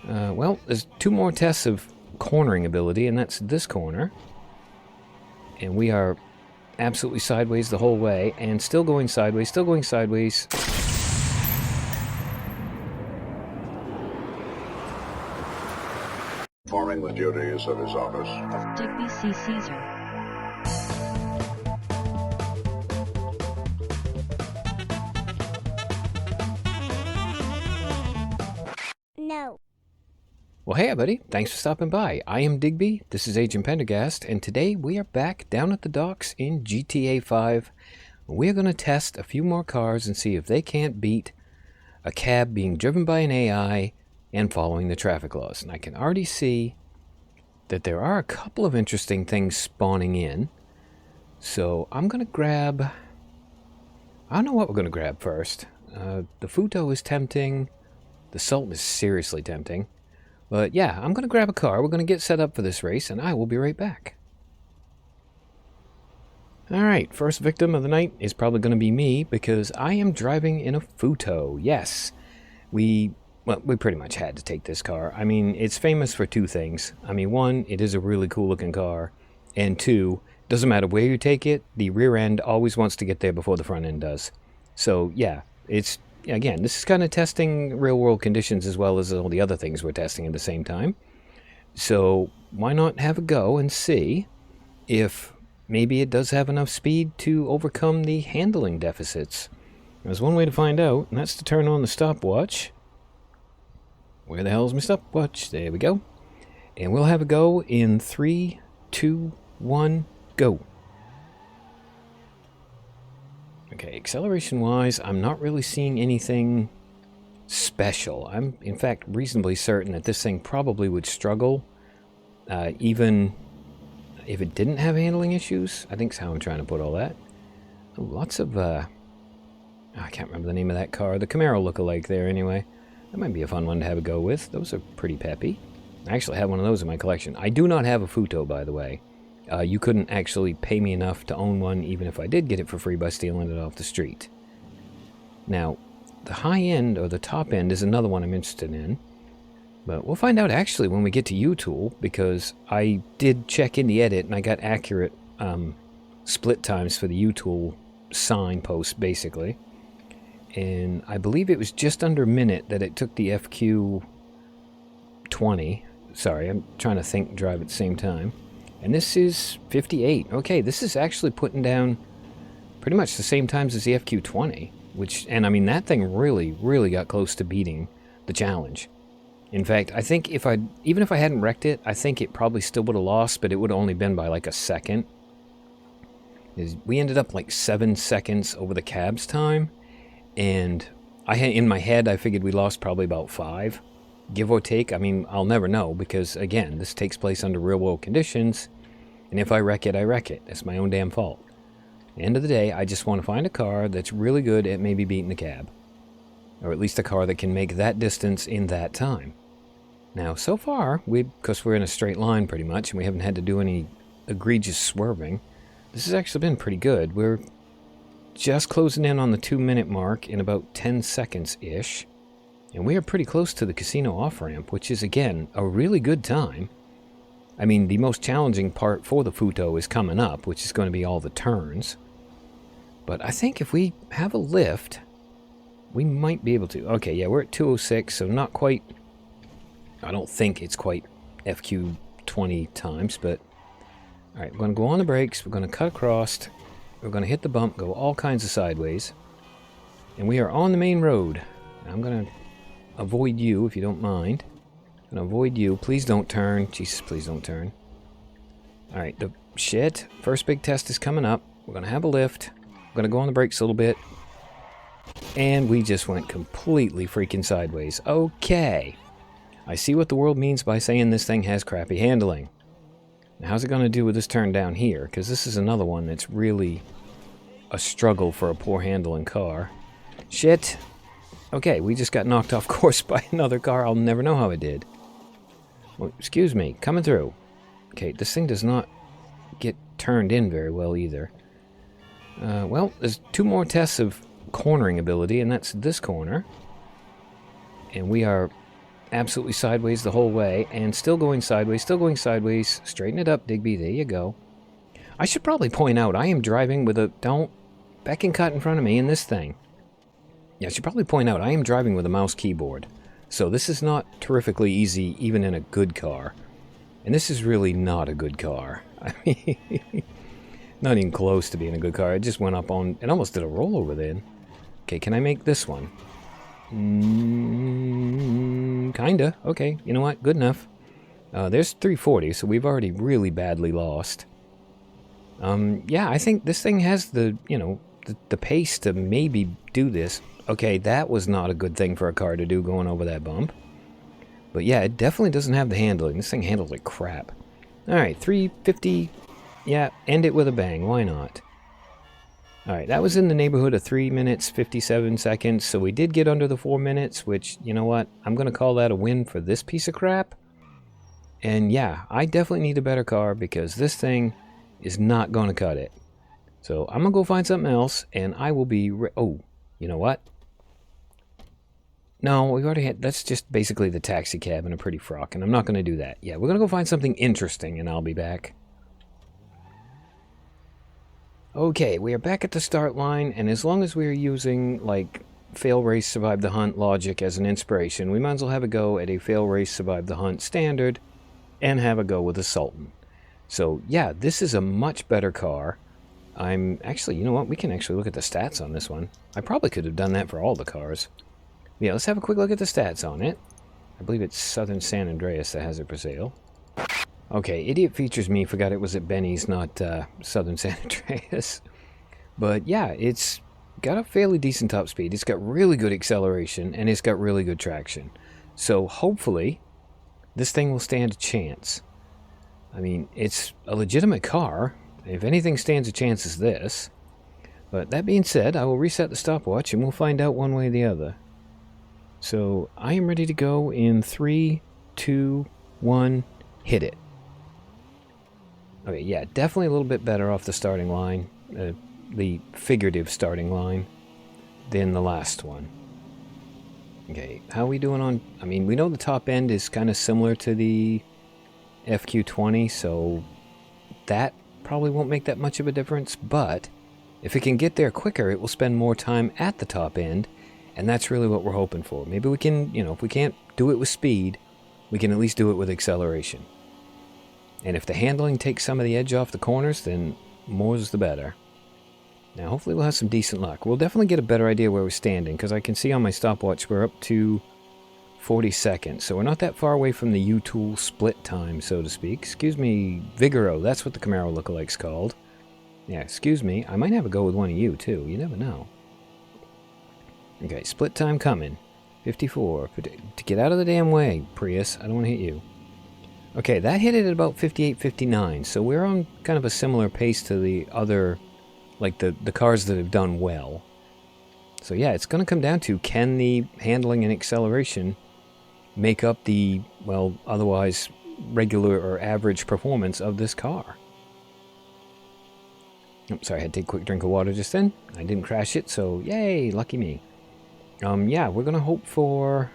Well, there's two more tests of cornering ability, and that's this corner. And we are absolutely sideways the whole way, and still going sideways, still going sideways. Performing the duties of his office. Digby C. Caesar. No. Well, hey everybody, thanks for stopping by. I am Digby, this is Agent Pendergast, and today we are back down at the docks in GTA 5. We're going to test a few more cars and see if they can't beat a cab being driven by an AI and following the traffic laws. And I can already see that there are a couple of interesting things spawning in. So I'm going to grab... I don't know what we're going to grab first. The Futo is tempting. The Salt is seriously tempting. But yeah, I'm going to grab a car. We're going to get set up for this race, and I will be right back. Alright, first victim of the night is probably going to be me, because I am driving in a Futo. Yes, we pretty much had to take this car. I mean, it's famous for two things. I mean, one, it is a really cool looking car, and two, doesn't matter where you take it, the rear end always wants to get there before the front end does. So yeah, it's... Again, this is kind of testing real-world conditions as well as all the other things we're testing at the same time. So why not have a go and see if maybe it does have enough speed to overcome the handling deficits. There's one way to find out, and that's to turn on the stopwatch. Where the hell is my stopwatch? There we go. And we'll have a go in 3, 2, 1, go. Okay, acceleration-wise, I'm not really seeing anything special. I'm, in fact, reasonably certain that this thing probably would struggle, even if it didn't have handling issues. I think is how I'm trying to put all that. Oh, lots of, I can't remember the name of that car. The Camaro look-alike there, anyway. That might be a fun one to have a go with. Those are pretty peppy. I actually have one of those in my collection. I do not have a Futo, by the way. You couldn't actually pay me enough to own one, even if I did get it for free by stealing it off the street. Now, the high end, or the top end, is another one I'm interested in. But we'll find out actually when we get to U-Tool, because I did check in the edit, and I got accurate split times for the U-Tool signpost, basically. And I believe it was just under a minute that it took the FQ20. Sorry, I'm trying to think and drive at the same time. And this is 58. Okay, this is actually putting down pretty much the same times as the FQ20. And I mean, that thing really, really got close to beating the challenge. In fact, I think even if I hadn't wrecked it, I think it probably still would have lost, but it would have only been by like a second. We ended up like 7 seconds over the cab's time. And in my head, I figured we lost probably about 5. Give or take. I mean, I'll never know because, again, this takes place under real-world conditions, and if I wreck it, I wreck it. That's my own damn fault. At the end of the day, I just want to find a car that's really good at maybe beating the cab. Or at least a car that can make that distance in that time. Now, so far, because we're in a straight line pretty much, and we haven't had to do any egregious swerving, this has actually been pretty good. We're just closing in on the 2-minute mark in about 10 seconds-ish. And we are pretty close to the casino off-ramp, which is, again, a really good time. I mean, the most challenging part for the Futo is coming up, which is going to be all the turns. But I think if we have a lift, we might be able to. Okay, yeah, we're at 206, so not quite... I don't think it's quite FQ20 times, but... Alright, we're going to go on the brakes, we're going to cut across, we're going to hit the bump, go all kinds of sideways. And we are on the main road. I'm going to avoid you, if you don't mind. I'm going to avoid you. Please don't turn. Jesus, please don't turn. Alright, first big test is coming up. We're going to have a lift. We're going to go on the brakes a little bit. And we just went completely freaking sideways. Okay. I see what the world means by saying this thing has crappy handling. Now, how's it going to do with this turn down here? Because this is another one that's really a struggle for a poor handling car. Shit. Okay, we just got knocked off course by another car. I'll never know how it did. Well, excuse me, coming through. Okay, this thing does not get turned in very well either. Well, there's 2 more tests of cornering ability, and that's this corner. And we are absolutely sideways the whole way, and still going sideways, straighten it up, Digby, there you go. I should probably point out, I am driving with a, don't, back and cut in front of me in this thing. Yeah, I should probably point out, I am driving with a mouse keyboard, so this is not terrifically easy, even in a good car. And this is really not a good car. I mean, not even close to being a good car. It just went up on, it almost did a rollover then. Okay, can I make this one? Kinda. Okay, you know what? Good enough. There's 340, so we've already really badly lost. Yeah, I think this thing has the, you know, the pace to maybe do this. Okay, that was not a good thing for a car to do going over that bump. But yeah, it definitely doesn't have the handling. This thing handles like crap. Alright, 350. Yeah, end it with a bang. Why not? Alright, that was in the neighborhood of 3 minutes, 57 seconds. So we did get under the 4 minutes, which, you know what? I'm going to call that a win for this piece of crap. And yeah, I definitely need a better car because this thing is not going to cut it. So I'm going to go find something else, and I will be... oh, you know what? No, we've already had... that's just basically the taxi cab in a pretty frock, and I'm not going to do that. Yeah, we're going to go find something interesting, and I'll be back. Okay, we are back at the start line, and as long as we're using, like, Failrace Survive the Hunt logic as an inspiration, we might as well have a go at a Failrace Survive the Hunt standard, and have a go with a Sultan. So, yeah, this is a much better car. I'm actually, you know what, we can actually look at the stats on this one. I probably could have done that for all the cars. Yeah, let's have a quick look at the stats on it. I believe it's Southern San Andreas that has it for sale. Okay, Idiot Features Me forgot it was at Benny's, not Southern San Andreas. But yeah, it's got a fairly decent top speed. It's got really good acceleration, and it's got really good traction. So hopefully, this thing will stand a chance. I mean, it's a legitimate car. If anything stands a chance, it's this. But that being said, I will reset the stopwatch, and we'll find out one way or the other. So, I am ready to go in 3, 2, 1, hit it. Okay, yeah, definitely a little bit better off the starting line, the figurative starting line, than the last one. Okay, how are we doing on... I mean, we know the top end is kind of similar to the FQ20, so that probably won't make that much of a difference, but if it can get there quicker, it will spend more time at the top end, and that's really what we're hoping for. Maybe we can, you know, if we can't do it with speed, we can at least do it with acceleration. And if the handling takes some of the edge off the corners, then more's the better. Now, hopefully we'll have some decent luck. We'll definitely get a better idea where we're standing, because I can see on my stopwatch we're up to 40 seconds. So we're not that far away from the U-Tool split time, so to speak. Excuse me, Vigoro, that's what the Camaro lookalike's called. Yeah, excuse me, I might have a go with one of you, too. You never know. Okay, split time coming. 54. To get out of the damn way, Prius. I don't want to hit you. Okay, that hit it at about 58, 59. So we're on kind of a similar pace to the other, like the cars that have done well. So yeah, it's going to come down to, can the handling and acceleration make up the, well, otherwise regular or average performance of this car? Oh, sorry, I had to take a quick drink of water just then. I didn't crash it, so yay, lucky me. Yeah, we're going to hope for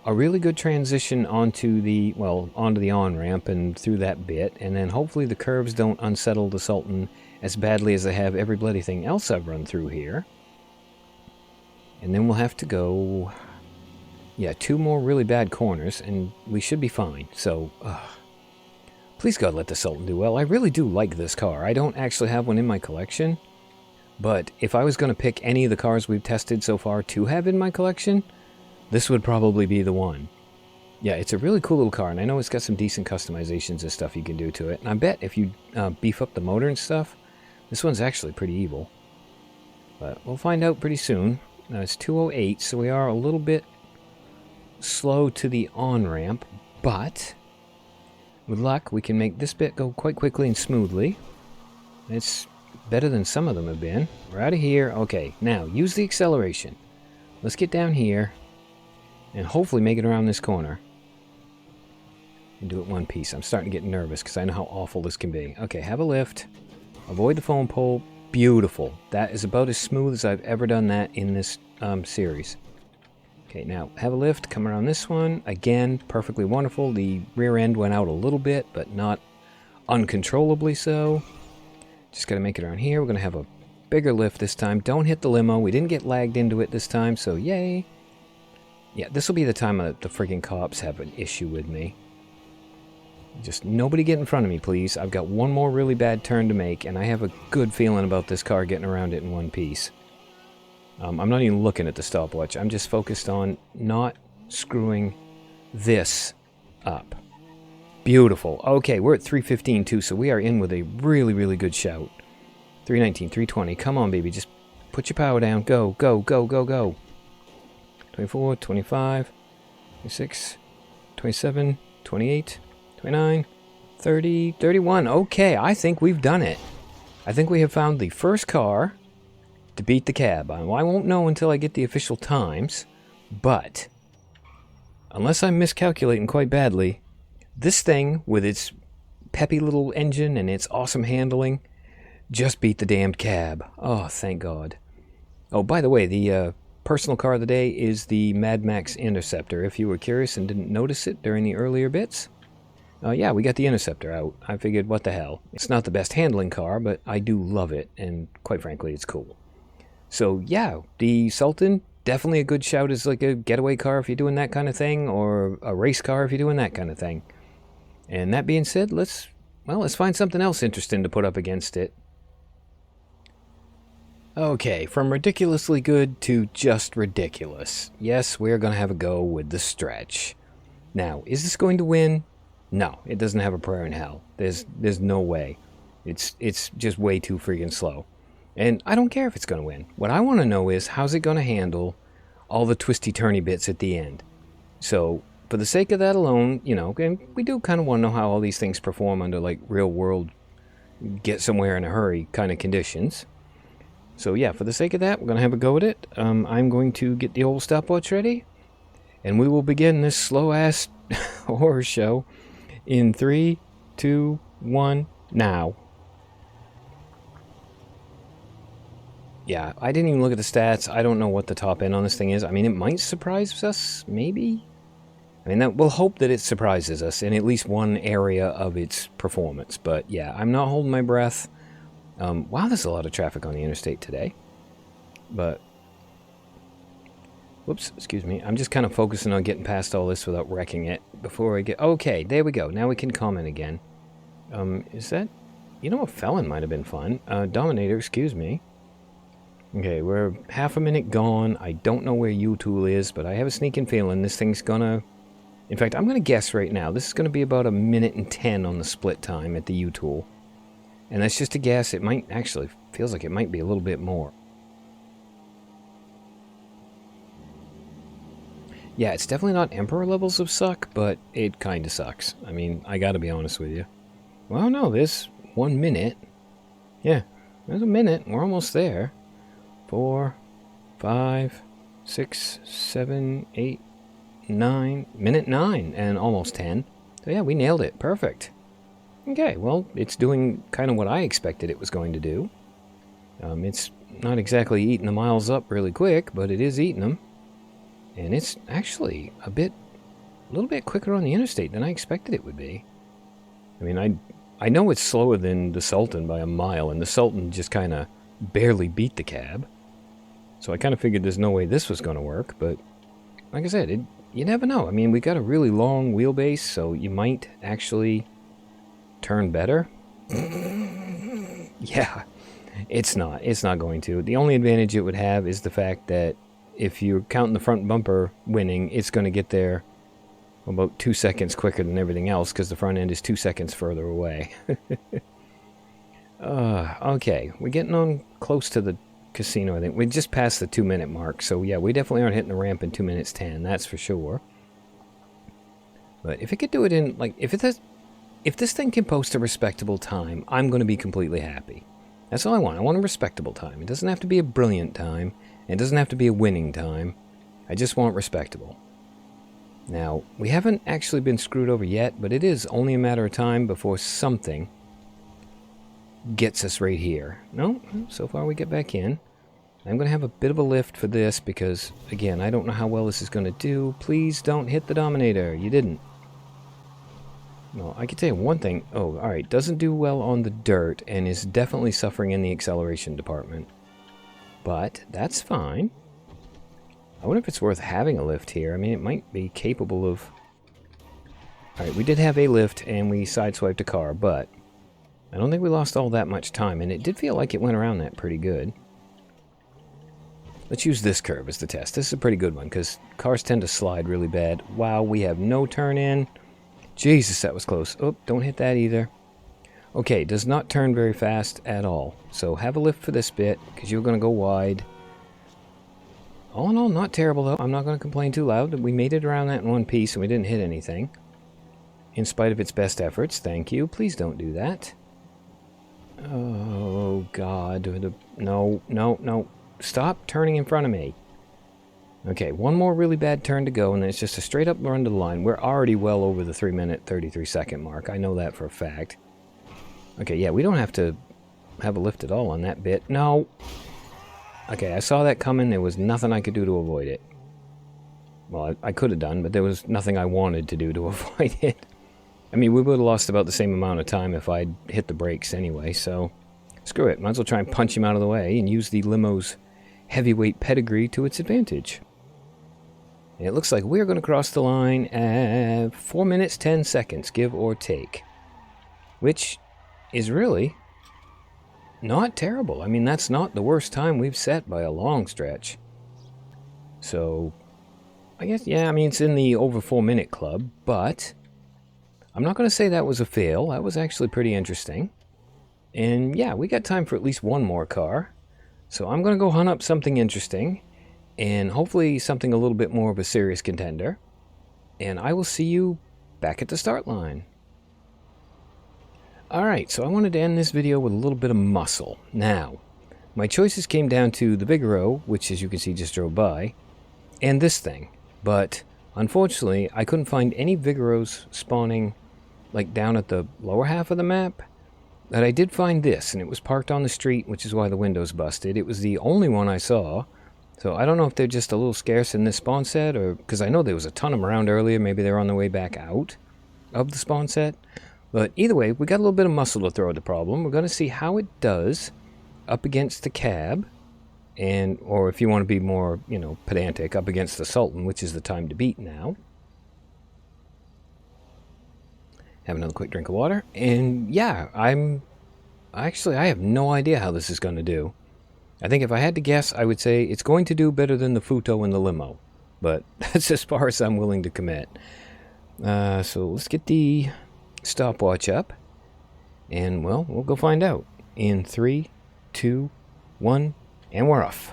a really good transition onto the, well, onto the on-ramp and through that bit, and then hopefully the curves don't unsettle the Sultan as badly as they have every bloody thing else I've run through here. And then we'll have to go, yeah, 2 more really bad corners, and we should be fine. So, please God let the Sultan do well. I really do like this car. I don't actually have one in my collection, but if I was going to pick any of the cars we've tested so far to have in my collection, this would probably be the one. Yeah, it's a really cool little car, and I know it's got some decent customizations and stuff you can do to it. And I bet if you beef up the motor and stuff, this one's actually pretty evil. But we'll find out pretty soon. It's 2:08, so we are a little bit slow to the on-ramp, but with luck, we can make this bit go quite quickly and smoothly. It's better than some of them have been. We're out of here. Okay, now, use the acceleration. Let's get down here and hopefully make it around this corner. And do it one piece. I'm starting to get nervous because I know how awful this can be. Okay, have a lift. Avoid the phone pole. Beautiful. That is about as smooth as I've ever done that in this series. Okay, now have a lift, come around this one. Again, perfectly wonderful. The rear end went out a little bit, but not uncontrollably so. Just got to make it around here. We're going to have a bigger lift this time. Don't hit the limo. We didn't get lagged into it this time, so yay. Yeah, this will be the time the friggin' cops have an issue with me. Just nobody get in front of me, please. I've got one more really bad turn to make, and I have a good feeling about this car getting around it in one piece. I'm not even looking at the stopwatch. I'm just focused on not screwing this up. Beautiful. Okay, we're at 315 too, so we are in with a really, really good shout. 319, 320. Come on, baby. Just put your power down. Go, go, go, go, go. 24, 25, 26, 27, 28, 29, 30, 31. Okay, I think we've done it. I think we have found the first car to beat the cab. I won't know until I get the official times, but unless I'm miscalculating quite badly, this thing with its peppy little engine and its awesome handling just beat the damned cab. Oh, thank God. Oh, by the way, the personal car of the day is the Mad Max Interceptor. If you were curious and didn't notice it during the earlier bits, yeah, we got the Interceptor out. I figured, what the hell. It's not the best handling car, but I do love it, and quite frankly, it's cool. So yeah, the Sultan, definitely a good shout as like a getaway car if you're doing that kind of thing, or a race car if you're doing that kind of thing. And that being said, let's find something else interesting to put up against it. Okay, from ridiculously good to just ridiculous. Yes, we're going to have a go with the stretch. Now, is this going to win? No, it doesn't have a prayer in hell. There's no way. It's just way too freaking slow. And I don't care if it's going to win. What I want to know is, how's it going to handle all the twisty-turny bits at the end? So, for the sake of that alone, you know, and we do kind of want to know how all these things perform under, like, real-world, get-somewhere-in-a-hurry kind of conditions. So, yeah, for the sake of that, we're going to have a go at it. I'm going to get the old stopwatch ready, and we will begin this slow-ass horror show in 3, 2, 1, now. Yeah, I didn't even look at the stats. I don't know what the top end on this thing is. I mean, it might surprise us, maybe? I mean, we'll hope that it surprises us in at least one area of its performance. But yeah, I'm not holding my breath. Wow, there's a lot of traffic on the interstate today. But, whoops, excuse me. I'm just kind of focusing on getting past all this without wrecking it before I get... Okay, there we go. Now we can comment again. Is that... You know, a felon might have been fun. Dominator, excuse me. Okay, we're half a minute gone. I don't know where U-Tool is, but I have a sneaking feeling this thing's gonna... In fact, I'm gonna guess right now. This is gonna be about 1 minute and 10 on the split time at the U-Tool. And that's just a guess. It might actually... Feels like it might be a little bit more. Yeah, it's definitely not Emperor levels of suck, but it kinda sucks. I mean, I gotta be honest with you. Well, no, there's 1 minute. Yeah, there's a minute. We're almost there. 4, 5, 6, 7, 8, 9. Minute 9 and almost 10. So yeah, we nailed it. Perfect. Okay, well, it's doing kind of what I expected it was going to do. It's not exactly eating the miles up really quick, but it is eating them. And it's actually a little bit quicker on the interstate than I expected it would be. I mean, I know it's slower than the Sultan by a mile, and the Sultan just kind of barely beat the cab. So I kind of figured there's no way this was going to work, but like I said, you never know. I mean, we got a really long wheelbase, so you might actually turn better. Yeah, it's not going to. The only advantage it would have is the fact that if you're counting the front bumper winning, it's going to get there about 2 seconds quicker than everything else because the front end is 2 seconds further away. Okay, we're getting on close to the casino, I think. We just passed the 2 minute mark, so yeah, we definitely aren't hitting the ramp in 2 minutes 10, that's for sure. But if it could do it in, like, if this thing can post a respectable time, I'm going to be completely happy. That's all I want. I want a respectable time. It doesn't have to be a brilliant time. It doesn't have to be a winning time. I just want respectable. Now, we haven't actually been screwed over yet, but it is only a matter of time before something gets us right here. No, so far we get back in. I'm going to have a bit of a lift for this because, again, I don't know how well this is going to do. Please don't hit the Dominator. You didn't. Well, I can tell you one thing. Oh, alright. Doesn't do well on the dirt and is definitely suffering in the acceleration department. But that's fine. I wonder if it's worth having a lift here. I mean, it might be capable of... Alright, we did have a lift and we sideswiped a car, but I don't think we lost all that much time, and it did feel like it went around that pretty good. Let's use this curve as the test. This is a pretty good one, because cars tend to slide really bad. Wow, we have no turn in. Jesus, that was close. Oh, don't hit that either. Okay, does not turn very fast at all. So have a lift for this bit, because you're going to go wide. All in all, not terrible, though. I'm not going to complain too loud. We made it around that in one piece, and we didn't hit anything. In spite of its best efforts. Thank you. Please don't do that. Oh, God. No, no, no. Stop turning in front of me. Okay, one more really bad turn to go, and then it's just a straight up run to the line. We're already well over the 3-minute, 33-second mark. I know that for a fact. Okay, yeah, we don't have to have a lift at all on that bit. No! Okay, I saw that coming. There was nothing I could do to avoid it. Well, I could have done, but there was nothing I wanted to do to avoid it. I mean, we would have lost about the same amount of time if I'd hit the brakes anyway, so... Screw it. Might as well try and punch him out of the way and use the limo's heavyweight pedigree to its advantage. And it looks like we're going to cross the line at 4 minutes, 10 seconds, give or take. Which is really not terrible. I mean, that's not the worst time we've set by a long stretch. So, I guess, yeah, I mean, it's in the over 4 minute club, but I'm not going to say that was a fail. That was actually pretty interesting. And yeah, we got time for at least one more car. So I'm going to go hunt up something interesting. And hopefully something a little bit more of a serious contender. And I will see you back at the start line. Alright, so I wanted to end this video with a little bit of muscle. Now, my choices came down to the Vigoro, which as you can see just drove by, and this thing. But unfortunately, I couldn't find any Vigoros spawning like down at the lower half of the map. But I did find this, and it was parked on the street, which is why the window's busted. It was the only one I saw, so I don't know if they're just a little scarce in this spawn set, or because I know there was a ton of them around earlier. Maybe they're on their way back out of the spawn set. But either way, we got a little bit of muscle to throw at the problem. We're going to see how it does up against the cab, and or if you want to be more, you know, pedantic, up against the Sultan, which is the time to beat now. Have another quick drink of water. And yeah, I have no idea how this is going to do. I think if I had to guess, I would say it's going to do better than the Futo and the limo. But that's as far as I'm willing to commit. So let's get the stopwatch up. And, well, we'll go find out. In 3, 2, 1, and we're off.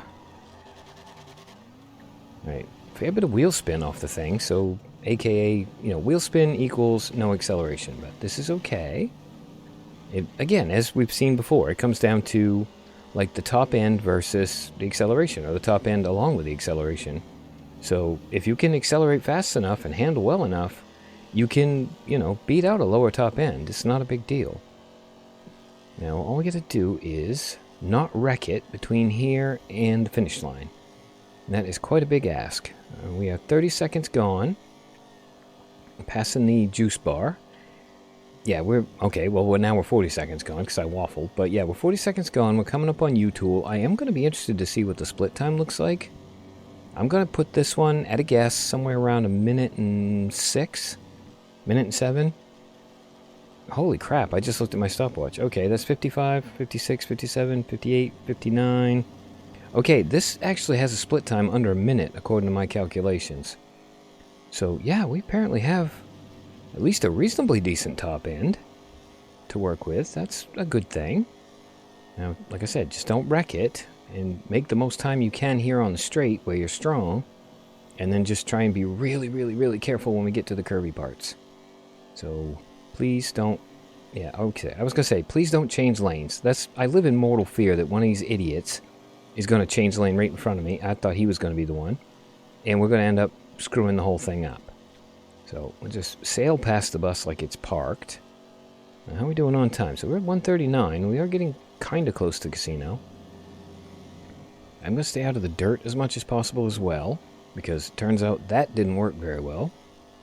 Alright, fair bit of wheel spin off the thing, so... AKA, you know, wheel spin equals no acceleration, but this is okay. Again, as we've seen before, it comes down to, like, the top end versus the acceleration, or the top end along with the acceleration. So, if you can accelerate fast enough and handle well enough, you can, you know, beat out a lower top end. It's not a big deal. Now, all we got to do is not wreck it between here and the finish line. And that is quite a big ask. We have 30 seconds gone. Passing the juice bar. Yeah, we're... Okay, well, now we're 40 seconds gone because I waffled. But yeah, we're 40 seconds gone. We're coming up on U-Tool. I am going to be interested to see what the split time looks like. I'm going to put this one, at a guess, somewhere around 1 minute and 6? 1 minute and 7? Holy crap, I just looked at my stopwatch. Okay, that's 55, 56, 57, 58, 59. Okay, this actually has a split time under 1 minute, according to my calculations. So, yeah, we apparently have at least a reasonably decent top end to work with. That's a good thing. Now, like I said, just don't wreck it, and make the most time you can here on the straight where you're strong, and then just try and be really, really, really careful when we get to the curvy parts. So, please don't... Yeah, okay, I was going to say, please don't change lanes. I live in mortal fear that one of these idiots is going to change lane right in front of me. I thought he was going to be the one. And we're going to end up screwing the whole thing up. So we'll just sail past the bus like it's parked. Now, how are we doing on time? So we're at 1:39. We are getting kind of close to casino. I'm going to stay out of the dirt as much as possible as well, because it turns out that didn't work very well.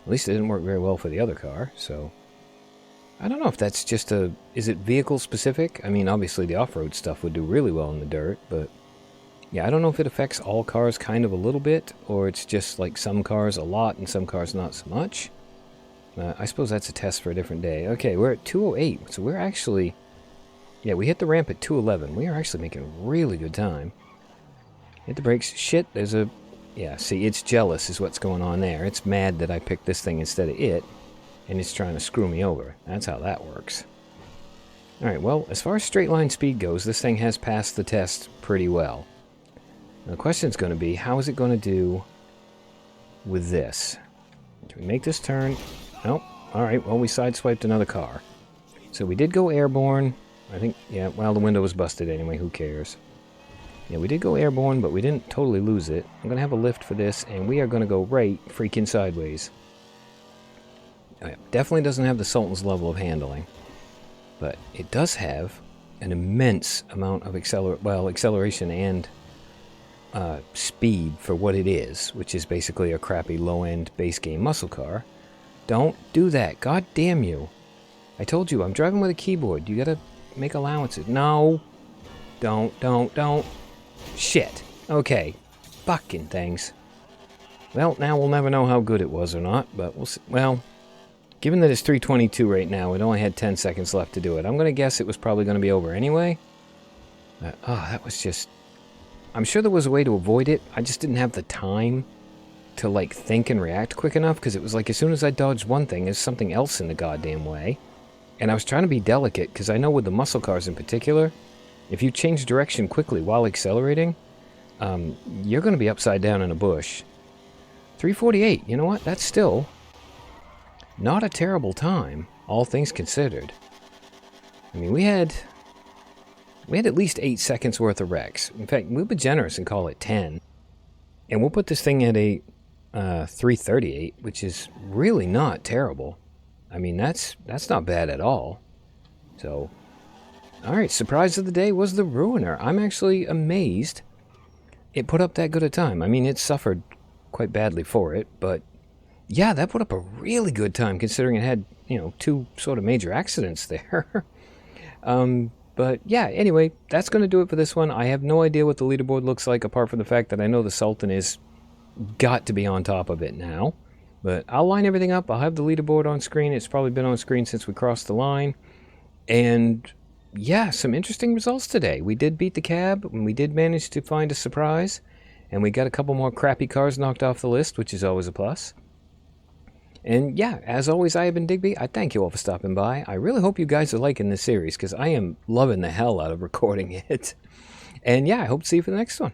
At least it didn't work very well for the other car, so... I don't know if that's just a... Is it vehicle specific? I mean, obviously the off-road stuff would do really well in the dirt, but... Yeah, I don't know if it affects all cars kind of a little bit, or it's just like some cars a lot and some cars not so much. I suppose that's a test for a different day. Okay, we're at 2:08, so we're actually... Yeah, we hit the ramp at 2:11. We are actually making really good time. Hit the brakes. Shit, there's a... Yeah, see, it's jealous is what's going on there. It's mad that I picked this thing instead of it, and it's trying to screw me over. That's how that works. Alright, well, as far as straight line speed goes, this thing has passed the test pretty well. Now, the question's going to be, how is it going to do with this? Can we make this turn? Nope. Alright, well, we sideswiped another car. So we did go airborne. I think, yeah, well, the window was busted anyway. Who cares? Yeah, we did go airborne, but we didn't totally lose it. I'm going to have a lift for this, and we are going to go right freaking sideways. Oh, yeah, definitely doesn't have the Sultan's level of handling, but it does have an immense amount of acceleration and speed for what it is, which is basically a crappy low-end base game muscle car. Don't do that. God damn you. I told you, I'm driving with a keyboard. You gotta make allowances. No. Don't. Shit. Okay. Fucking things. Well, now we'll never know how good it was or not, but we'll see. Well, given that it's 3:22 right now, it only had 10 seconds left to do it. I'm gonna guess it was probably gonna be over anyway. That was just... I'm sure there was a way to avoid it. I just didn't have the time to, like, think and react quick enough, because it was like as soon as I dodged one thing, there's something else in the goddamn way. And I was trying to be delicate, because I know with the muscle cars in particular, if you change direction quickly while accelerating, you're going to be upside down in a bush. 3:48, you know what? That's still not a terrible time, all things considered. I mean, we had at least 8 seconds worth of wrecks. In fact, we'll be generous and call it 10. And we'll put this thing at a 3:38, which is really not terrible. I mean, that's not bad at all. So, alright, surprise of the day was the Ruiner. I'm actually amazed it put up that good a time. I mean, it suffered quite badly for it, but yeah, that put up a really good time considering it had, you know, 2 sort of major accidents there. But yeah, anyway, that's going to do it for this one. I have no idea what the leaderboard looks like apart from the fact that I know the Sultan is got to be on top of it now. But I'll line everything up. I'll have the leaderboard on screen. It's probably been on screen since we crossed the line. And yeah, some interesting results today. We did beat the cab, and we did manage to find a surprise. And we got a couple more crappy cars knocked off the list, which is always a plus. And yeah, as always, I have been Digby. I thank you all for stopping by. I really hope you guys are liking this series, because I am loving the hell out of recording it. And yeah, I hope to see you for the next one.